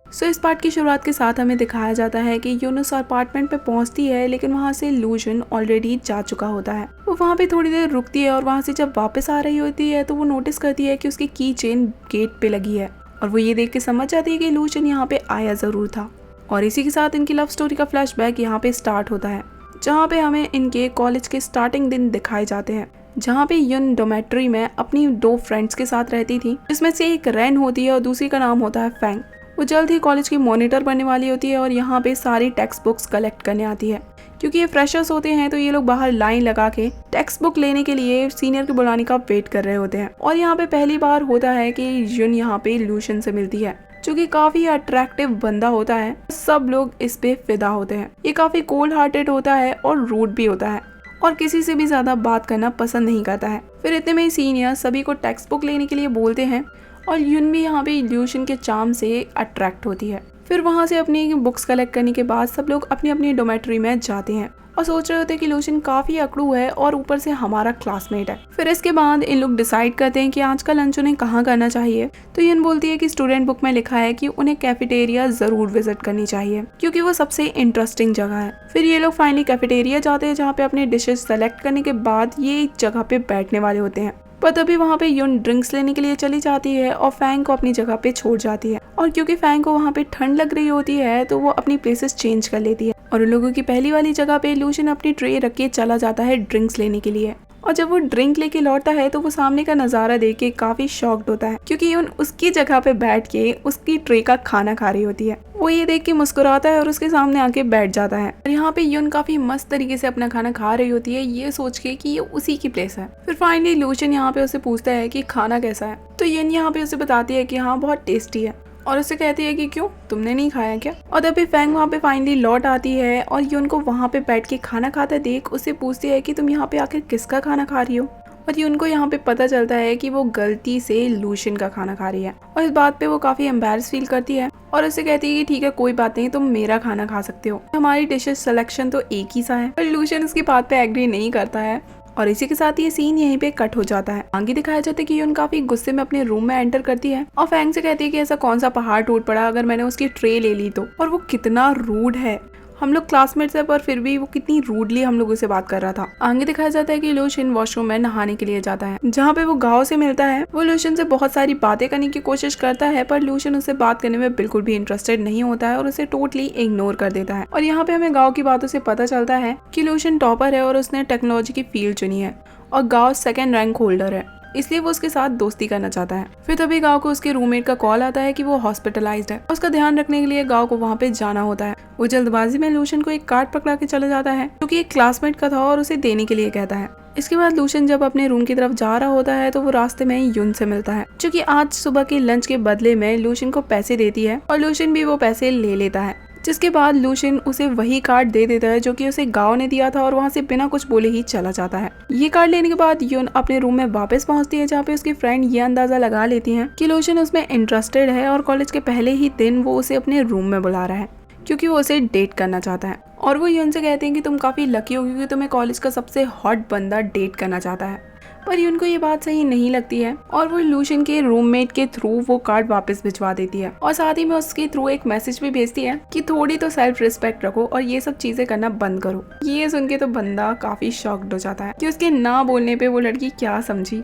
सो इस पार्ट की शुरुआत के साथ हमें दिखाया जाता है कि यून उस अपार्टमेंट पे पहुंचती है, लेकिन वहां से लूशन ऑलरेडी जा चुका होता है। वो वहां पे थोड़ी देर रुकती है और वहां से जब वापस आ रही होती है तो वो नोटिस करती है कि उसकी की चेन गेट पे लगी है और वो ये देख के समझ जाती है कि लूशन यहाँ पे आया जरूर था। और इसी के साथ इनकी लव स्टोरी का फ्लैशबैक यहाँ पे स्टार्ट होता है, जहाँ पे हमें इनके कॉलेज के स्टार्टिंग दिन दिखाए जाते हैं, जहाँ पे यून डोमेट्री में अपनी 2 फ्रेंड्स के साथ रहती थी, जिसमें से एक रेन होती है और दूसरी का नाम होता है फैंग। वो जल्द ही कॉलेज की मॉनिटर बनने वाली होती है और यहाँ पे सारी टेक्स्ट बुक्स कलेक्ट करने आती है। क्योंकि ये फ्रेशर्स होते हैं तो ये लोग बाहर लाइन लगा के टेक्स्ट बुक लेने के लिए सीनियर के बुलाने का वेट कर रहे होते हैं। और यहाँ पे पहली बार होता है कि यून यहाँ पे लूशन से मिलती है, जो कि काफी अट्रैक्टिव बंदा होता है। सब लोग इस पे फिदा होते हैं। ये काफी कोल्ड हार्टेड होता है और रूड भी होता है और किसी से भी ज्यादा बात करना पसंद नहीं करता है। फिर इतने में सीनियर सभी को टेक्स्ट बुक लेने के लिए बोलते हैं और यून भी यहाँ पे लूशन के चार्म से अट्रैक्ट होती है। फिर वहाँ से अपनी बुक्स कलेक्ट करने के बाद सब लोग अपनी अपनी डोमेट्री में जाते हैं और सोच रहे होते हैं कि लूशन काफी अकड़ू है और ऊपर से हमारा क्लासमेट है। फिर इसके बाद इन लोग डिसाइड करते हैं कि आज का लंच उन्हें कहाँ करना चाहिए। तो यून बोलती है कि स्टूडेंट बुक में लिखा है कि उन्हें कैफेटेरिया जरूर विजिट करनी चाहिए, क्योंकि वो सबसे इंटरेस्टिंग जगह है। फिर ये लोग फाइनली कैफेटेरिया जाते हैं, जहाँ पे अपने डिशेज सेलेक्ट करने के बाद ये एक जगह पे बैठने वाले होते हैं। पर तभी वहाँ पे यून ड्रिंक्स लेने के लिए चली जाती है और फैंग को अपनी जगह पे छोड़ जाती है। और क्योंकि फैंग को वहाँ पे ठंड लग रही होती है तो वो अपनी प्लेसेस चेंज कर लेती है और उन लोगों की पहली वाली जगह पे लूशन अपनी ट्रे रख के चला जाता है ड्रिंक्स लेने के लिए। और जब वो ड्रिंक लेके लौटता है तो वो सामने का नजारा देख के काफी शॉक्ड होता है, क्योंकि यून उसकी जगह पे बैठ के उसकी ट्रे का खाना खा रही होती है। वो ये देख के मुस्कुराता है और उसके सामने आके बैठ जाता है। और यहाँ पे यून काफी मस्त तरीके से अपना खाना खा रही होती है, ये सोच के कि ये उसी की प्लेस है। फिर फाइनली लूशन यहाँ पे उसे पूछता है कि खाना कैसा है, तो यून यहाँ पे उसे बताती है कि हाँ बहुत टेस्टी है और उसे कहती है कि क्यों, तुमने नहीं खाया क्या। और तभी फैंग वहाँ पे फाइनली लौट आती है और यून को वहाँ पे बैठ के खाना खाता देख उससे पूछती है कि तुम यहाँ पे आखिर किसका खाना खा रही हो। और यून को यहाँ पे पता चलता है कि वो गलती से लूशन का खाना खा रही है और इस बात पे वो काफी एम्बैरस फील करती है और उससे कहती है कि ठीक है कोई बात नहीं, तुम मेरा खाना खा सकते हो, हमारी डिशेस सिलेक्शन तो एक ही सा है। पर लूशन उसकी बात पे एग्री नहीं करता है और इसी के साथ ये सीन यहीं पे कट हो जाता है। आगे दिखाया जाता है कि यून काफी गुस्से में अपने रूम में एंटर करती है और फैंग से कहती है कि ऐसा कौन सा पहाड़ टूट पड़ा अगर मैंने उसकी ट्रे ले ली तो। और वो कितना रूड है, हम लोग क्लासमेट्स है पर फिर भी वो कितनी रूडली हम लोगों से बात कर रहा था। आगे दिखाया जाता है कि लूशन वॉशरूम में नहाने के लिए जाता है, जहाँ पे वो गाओ से मिलता है। वो लूशन से बहुत सारी बातें करने की कोशिश करता है पर लूशन उससे बात करने में बिल्कुल भी इंटरेस्टेड नहीं होता है और उसे टोटली इग्नोर कर देता है। और यहाँ पे हमें गाओ की बातों से पता चलता है कि लूशन टॉपर है और उसने टेक्नोलॉजी की फील्ड चुनी है और गाओ 2nd रैंक होल्डर है, इसलिए वो उसके साथ दोस्ती करना चाहता है। फिर तभी गाँव को उसके रूममेट का कॉल आता है कि वो हॉस्पिटलाइज्ड है। उसका ध्यान रखने के लिए गाँव को वहाँ पे जाना होता है। वो जल्दबाजी में लूशन को एक कार्ड पकड़ा के चला जाता है, जो कि एक क्लासमेट का था और उसे देने के लिए कहता है। इसके बाद लूशन जब अपने रूम की तरफ जा रहा होता है तो वो रास्ते में यून से मिलता है, जो कि आज सुबह के लंच के बदले में लूशन को पैसे देती है और लूशन भी वो पैसे ले लेता है। जिसके बाद लूशन उसे वही कार्ड दे देता है जो कि उसे गाँव ने दिया था और वहाँ से बिना कुछ बोले ही चला जाता है। ये कार्ड लेने के बाद यून अपने रूम में वापस पहुँचती है, जहाँ पे उसकी फ्रेंड ये अंदाजा लगा लेती है कि लूशन उसमें इंटरेस्टेड है और कॉलेज के पहले ही दिन वो उसे अपने रूम में बुला रहा है, क्योंकि वो उसे डेट करना चाहता है। और वो यून से कहते हैं कि तुम काफी लकी हो क्योंकि तुम्हें कॉलेज का सबसे हॉट बंदा डेट करना चाहता है। पर यून को ये बात सही नहीं लगती है और वो लूशन के रूममेट के थ्रू वो कार्ड वापस भिजवा देती है और साथ ही में उसके थ्रू एक मैसेज भी भेजती है कि थोड़ी तो सेल्फ रिस्पेक्ट रखो और ये सब चीजें करना बंद करो। ये सुन के तो बंदा काफी शॉक्ड हो जाता है कि उसके ना बोलने पे वो लड़की क्या समझी।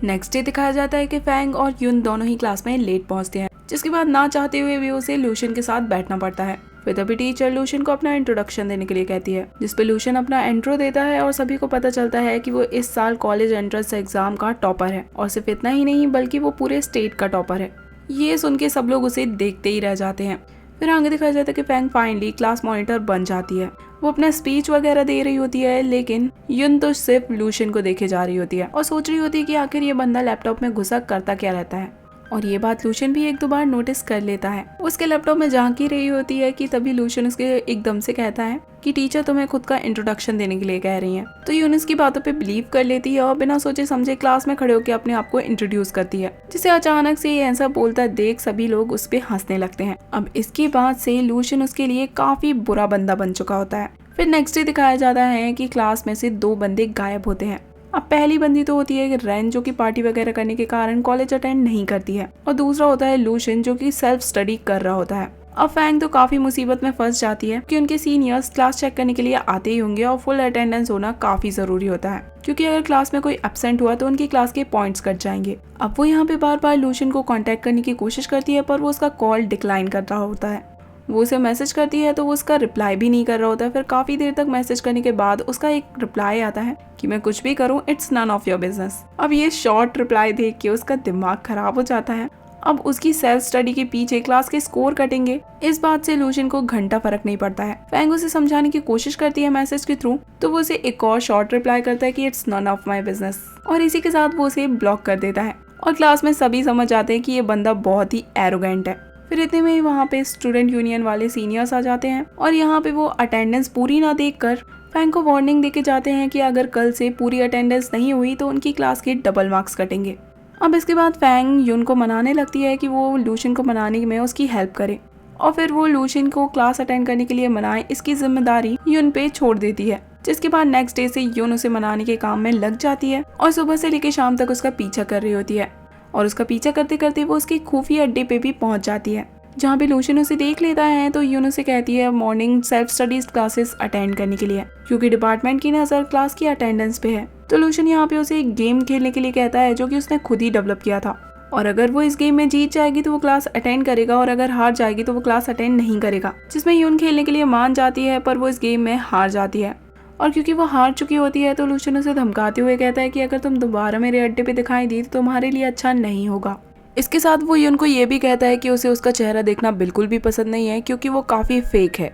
नेक्स्ट डे दिखाया जाता है कि फैंग और यून दोनों ही क्लास में लेट पहुंचते हैं, जिसके बाद ना चाहते हुए भी उसे लूशन के साथ बैठना पड़ता है। फिर तभी टीचर लूशन को अपना इंट्रोडक्शन देने के लिए कहती है, जिसपे लूशन अपना इंट्रो देता है और सभी को पता चलता है कि वो इस साल कॉलेज एंट्रेंस एग्जाम का टॉपर है और सिर्फ इतना ही नहीं बल्कि वो पूरे स्टेट का टॉपर है। ये सुन के सब लोग उसे देखते ही रह जाते हैं। फिर आगे दिखाया जाता है कि फैंग फाइनली क्लास मॉनिटर बन जाती है। वो अपना स्पीच वगैरह दे रही होती है, लेकिन यून तो सिर्फ लूशन को देखे जा रही होती है और सोच रही होती है कि आखिर ये बंदा लैपटॉप में घुसा करता क्या रहता है। और ये बात लूशन भी 1-2 बार नोटिस कर लेता है। उसके लैपटॉप में झांकी रही होती है कि तभी लूशन उसके एकदम से कहता है कि टीचर तुम्हें खुद का इंट्रोडक्शन देने के लिए कह रही हैं। तो यून इसकी बातों पे बिलीव कर लेती है और बिना सोचे समझे क्लास में खड़े होकर अपने आप को इंट्रोड्यूस करती है, जिसे अचानक से ये ऐसा बोलता देख सभी लोग उस पे हंसने लगते हैं। अब इसके बाद से लूशन उसके लिए काफी बुरा बंदा बन चुका होता है। फिर नेक्स्ट डे दिखाया जाता है कि क्लास में से 2 बंदे गायब होते हैं। अब पहली बंदी तो होती है रेन, जो कि पार्टी वगैरह करने के कारण कॉलेज अटेंड नहीं करती है, और दूसरा होता है लूशियन, जो कि सेल्फ स्टडी कर रहा होता है। अब फैंग तो काफी मुसीबत में फंस जाती है कि उनके सीनियर्स क्लास चेक करने के लिए आते ही होंगे और फुल अटेंडेंस होना काफी जरूरी होता है, क्योंकि अगर क्लास में कोई एब्सेंट हुआ तो उनकी क्लास के पॉइंट्स कट जाएंगे। अब वो यहाँ पे बार बार लूशियन को कांटेक्ट करने की कोशिश करती है, पर वो उसका कॉल डिक्लाइन कर रहा होता है। वो उसे मैसेज करती है तो वो उसका रिप्लाई भी नहीं कर रहा होता है। फिर काफी देर तक मैसेज करने के बाद उसका एक रिप्लाई आता है कि मैं कुछ भी करूं, it's none of your business. अब ये शॉर्ट रिप्लाई देख के उसका दिमाग खराब हो जाता है। अब उसकी सेल्फ स्टडी के पीछे क्लास के स्कोर कटेंगे, इस बात से लूशियन को घंटा फर्क नहीं पड़ता है। फैंग उसे समझाने की कोशिश करती है मैसेज के थ्रू, तो वो उसे एक और शॉर्ट रिप्लाई करता है कि it's none of my business, और इसी के साथ वो उसे ब्लॉक कर देता है। और क्लास में सभी समझ जाते हैं कि ये बंदा बहुत ही एरोगेंट है। फिर इतने में वहाँ पे स्टूडेंट यूनियन वाले सीनियर्स आ जाते हैं, और यहाँ पे वो अटेंडेंस पूरी ना देखकर फैंग को वार्निंग देके जाते हैं कि अगर कल से पूरी अटेंडेंस नहीं हुई तो उनकी क्लास के डबल मार्क्स कटेंगे। अब इसके बाद फैंग यून को मनाने लगती है कि वो लूशियन को मनाने में उसकी हेल्प करे, और फिर वो लूशियन को क्लास अटेंड करने के लिए मनाए, इसकी जिम्मेदारी यून पे छोड़ देती है। जिसके बाद नेक्स्ट डे से यून उसे मनाने के काम में लग जाती है और सुबह से लेकर शाम तक उसका पीछा कर रही होती है। और उसका पीछा करते करते वो उसके खुफिया अड्डे पे भी पहुंच जाती है, जहाँ पे लूशियन उसे देख लेता है। तो यून उसे कहती है morning self studies classes attend करने के लिए, क्योंकि डिपार्टमेंट की नजर क्लास की अटेंडेंस पे है। तो लूशियन यहाँ पे उसे एक गेम खेलने के लिए कहता है, जो कि उसने खुद ही डेवलप किया था, और अगर वो इस गेम में जीत जाएगी तो वो क्लास अटेंड करेगा, और अगर हार जाएगी तो वो क्लास अटेंड नहीं करेगा। जिसमें यून खेलने के लिए मान जाती है, पर वो इस गेम में हार जाती है। और क्योंकि वो हार चुकी होती है तो लूशियन उसे धमकाते हुए कहता है कि अगर तुम दोबारा मेरे अड्डे पे दिखाई दी तो तुम्हारे लिए अच्छा नहीं होगा। इसके साथ वो यून को ये भी कहता है कि उसे उसका चेहरा देखना बिल्कुल भी पसंद नहीं है, क्योंकि वो काफी फेक है,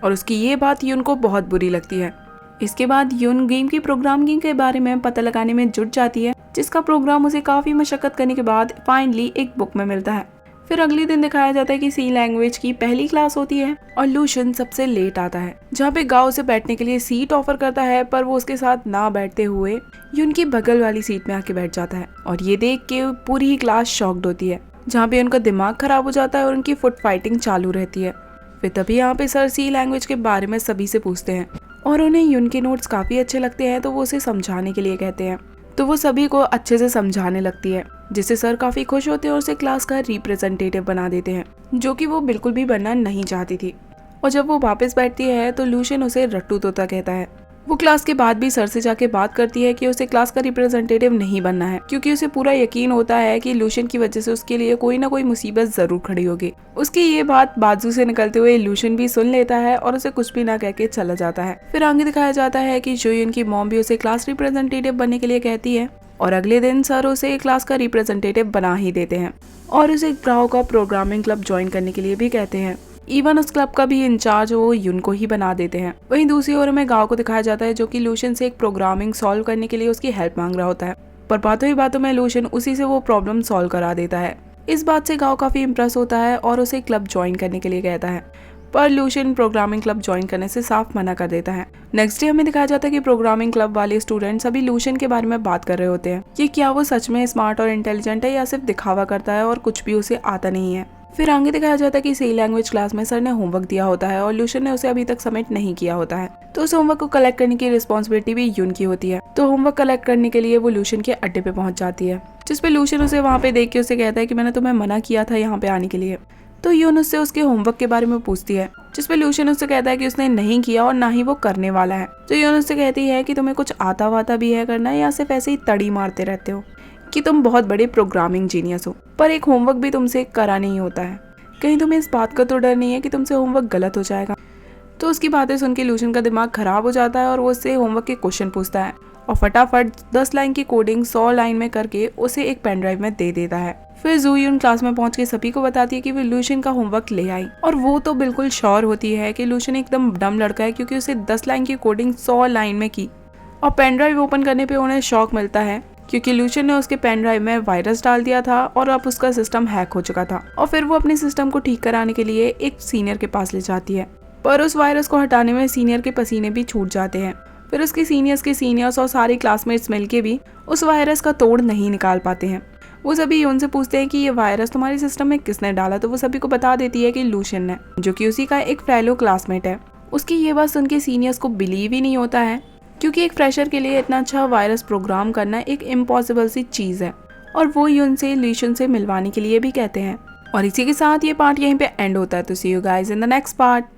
और उसकी ये बात यून को बहुत बुरी लगती है। इसके बाद यून गेम की प्रोग्रामिंग के बारे में पता लगाने में जुट जाती है, जिसका प्रोग्राम उसे काफी मशक्कत करने के बाद फाइनली एक बुक में मिलता है। फिर अगले दिन दिखाया जाता है कि सी लैंग्वेज की पहली क्लास होती है, और लूशियन सबसे लेट आता है, जहाँ पे गाओ उसे बैठने के लिए सीट ऑफर करता है, पर वो उसके साथ ना बैठते हुए यून की बगल वाली सीट में आके बैठ जाता है। और ये देख के पूरी ही क्लास शॉक्ड होती है, जहाँ पे उनका दिमाग खराब हो जाता है और उनकी फुट फाइटिंग चालू रहती है। फिर तभी यहाँ पे सर सी लैंग्वेज के बारे में सभी से पूछते हैं, और उन्हें यून के नोट्स काफी अच्छे लगते हैं, तो वो उसे समझाने के लिए कहते हैं। तो वो सभी को अच्छे से समझाने लगती है, जिससे सर काफी खुश होते हैं और उसे क्लास का रिप्रेजेंटेटिव बना देते हैं, जो कि वो बिल्कुल भी बनना नहीं चाहती थी। और जब वो वापस बैठती है तो लूशियन उसे रट्टू तोता कहता है। वो क्लास के बाद भी सर से जाके बात करती है कि उसे क्लास का रिप्रेजेंटेटिव नहीं बनना है, क्योंकि उसे पूरा यकीन होता है कि लूशियन की वजह से उसके लिए कोई ना कोई मुसीबत जरूर खड़ी होगी। उसकी ये बात बाजू से निकलते हुए लूशियन भी सुन लेता है और उसे कुछ भी ना कह के चला जाता है। फिर आगे दिखाया जाता है कि जोयन की मॉम भी उसे क्लास रिप्रेजेंटेटिव बनने के लिए कहती है, और अगले दिन सर उसे क्लास का रिप्रेजेंटेटिव बना ही देते हैं, और उसे गाँव का प्रोग्रामिंग क्लब ज्वाइन करने के लिए भी कहते हैं। इवन उस क्लब का भी इंचार्ज वो यून को ही बना देते हैं। वहीं दूसरी ओर में गाँव को दिखाया जाता है, जो कि लूशियन से एक प्रोग्रामिंग सॉल्व करने के लिए उसकी हेल्प मांग रहा होता है, पर बातों ही बातों में लूशियन उसी से वो प्रॉब्लम सॉल्व करा देता है। इस बात से गाँव काफी इम्प्रेस होता है और उसे क्लब ज्वाइन करने के लिए कहता है, पर लूशियन प्रोग्रामिंग क्लब ज्वाइन करने से साफ मना कर देता है। नेक्स्ट डे हमें दिखाया जाता है कि प्रोग्रामिंग क्लब वाले स्टूडेंट सभी लूशियन के बारे में बात कर रहे होते हैं कि क्या वो सच में स्मार्ट और इंटेलिजेंट है या सिर्फ दिखावा करता है और कुछ भी उसे आता नहीं है। फिर आगे दिखाया जाता है कि सी लैंग्वेज क्लास में सर ने होमवर्क दिया होता है और लूशियन ने उसे अभी तक सबमिट नहीं किया होता है, तो उस होमवर्क को कलेक्ट करने की रिस्पॉन्सिबिलिटी भी यून की होती है। तो होमवर्क कलेक्ट करने के लिए वो लूशियन के अड्डे पे पहुंच जाती है, जिसपे लूशियन उसे वहाँ पे देख के उसे कहता है कि मैंने तुम्हें मना किया था यहाँ पे आने के लिए। तो यून उससे उसके होमवर्क के बारे में पूछती है, जिसपे लूशियन उससे कहता है कि उसने नहीं किया और ना ही वो करने वाला है। तो यून उससे कहती है कि तुम्हें कुछ आता वाता भी है करना, या सिर्फ ऐसे ही तड़ी मारते रहते हो कि तुम बहुत बड़े प्रोग्रामिंग जीनियस हो, पर एक होमवर्क भी तुमसे करा नहीं होता है। कहीं तुम्हें इस बात का तो डर नहीं है कि तुमसे होमवर्क गलत हो जाएगा। तो उसकी बातें सुन के लूशियन का दिमाग खराब हो जाता है और वो उससे होमवर्क के क्वेश्चन पूछता है, और फटाफट 10 लाइन की कोडिंग 100 लाइन में करके उसे एक पेन ड्राइव में दे देता है। फिर जूयून क्लास में पहुंच के सभी को बताती है कि वो लूशियन का होमवर्क ले आई, और वो तो बिल्कुल श्योर होती है कि लूशियन एकदम डम लड़का है, क्योंकि उसे 10 लाइन की कोडिंग 100 लाइन में की। और पेन ड्राइव ओपन करने पे उन्हें शॉक मिलता है, क्योंकि लूशियन ने उसके पेन ड्राइव में वायरस डाल दिया था और अब उसका सिस्टम हैक हो चुका था। और फिर वो अपने सिस्टम को ठीक कराने के लिए एक सीनियर के पास ले जाती है, पर उस वायरस को हटाने में सीनियर के पसीने भी छूट जाते हैं। फिर उसके सीनियर्स और सारे क्लासमेट्स मिलके भी उस वायरस का तोड़ नहीं निकाल पाते हैं। वो सभी यून से पूछते हैं कि ये वायरस तुम्हारे सिस्टम में किसने डाला, तो वो सभी को बता देती है कि लूशियन ने, जो कि उसी का एक फेलो क्लासमेट है। उसकी ये बात सुन के सीनियर्स को बिलीव ही नहीं होता है, क्योंकि एक फ्रेशर के लिए इतना अच्छा वायरस प्रोग्राम करना एक इम्पॉसिबल सी चीज़ है और वो यून से ल्यूशन से मिलवाने के लिए भी कहते हैं। और इसी के साथ ये पार्ट यहीं पे एंड होता है। तो see you guys in the next part.